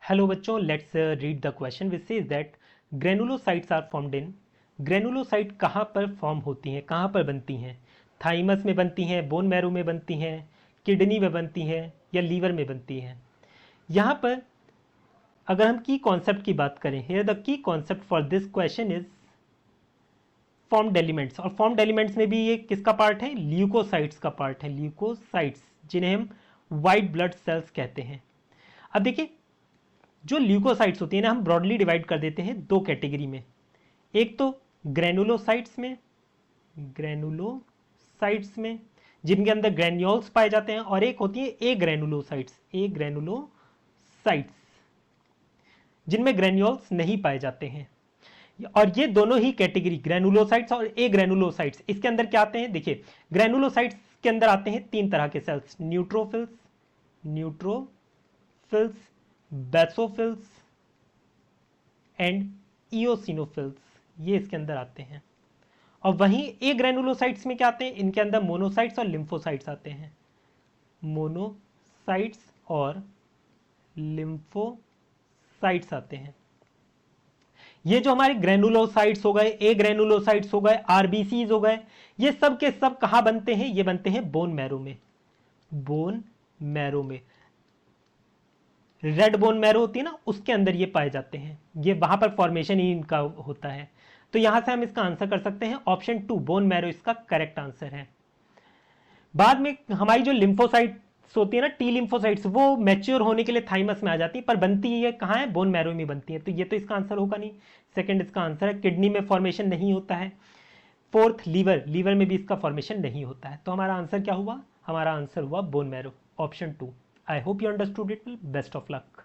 Hello बच्चों, let's read the question which says that granulocytes are formed in. Granulocyte कहाँ पर form होती हैं, कहाँ पर बनती हैं? थाइमस में बनती हैं, बोन मैरो में बनती हैं, किडनी में बनती हैं या लीवर में बनती हैं? यहाँ पर अगर हम की कॉन्सेप्ट की बात करें, here the key concept for this question is formed elements. और फॉर्म्ड एलिमेंट्स में भी ये किसका पार्ट है? ल्यूकोसाइट्स का पार्ट है। ल्यूकोसाइट्स जिन्हें हम वाइट ब्लड सेल्स कहते हैं। अब देखिए, जो ल्यूकोसाइट्स होती है ना, हम ब्रॉडली डिवाइड कर देते हैं दो कैटेगरी में। एक तो ग्रेनुलोसाइट्स में, ग्रेनुलोसाइट्स में जिनके अंदर ग्रेन्यूल्स पाए जाते हैं, और एक होती है ए ग्रेनुलोसाइट्स, ए ग्रेनुलोसाइट्स जिनमें ग्रेन्यूल्स नहीं पाए जाते हैं। और ये दोनों ही कैटेगरी, ग्रेनुलोसाइट्स और ए ग्रेनुलोसाइट्स, इसके अंदर क्या आते हैं? देखिए, ग्रेनुलोसाइट्स के अंदर आते हैं तीन तरह के cells, neutrophils, neutrophils, basophils and eosinophils, ये इसके अंदर आते हैं। और वहीं ए ग्रेनुलोसाइट्स में क्या आते हैं? इनके अंदर मोनोसाइट्स और लिम्फोसाइट्स आते हैं। मोनोसाइट्स और लिम्फोसाइट्स आते हैं। ये जो हमारे ग्रेनुलोसाइट्स हो गए, ए ग्रेनुलोसाइट्स हो गए, आरबीसीज हो गए, ये सब के सब कहां बनते हैं? ये बनते हैं बोन मैरो में। बोन मैरो में, रेड बोन मैरो होती है ना, उसके अंदर ये पाए जाते हैं। ये वहां पर फॉर्मेशन ही इनका होता है। तो यहां से हम इसका आंसर कर सकते हैं ऑप्शन 2, बोन मैरो इसका करेक्ट आंसर है। बाद में हमारी जो लिम्फोसाइट्स होती है ना, टी लिम्फोसाइट्स, वो मैच्योर होने के लिए थाइमस में आ जाती है, पर बनती है कहाँ है? बोन मैरो में बनती है। तो ये तो इसका आंसर होगा नहीं। सेकंड इसका आंसर है। किडनी में फॉर्मेशन नहीं होता है। फोर्थ, लीवर, लीवर में भी इसका फॉर्मेशन नहीं होता है। तो हमारा आंसर क्या हुआ? हमारा आंसर हुआ bone marrow, option 2। I hope you understood it. Best of luck.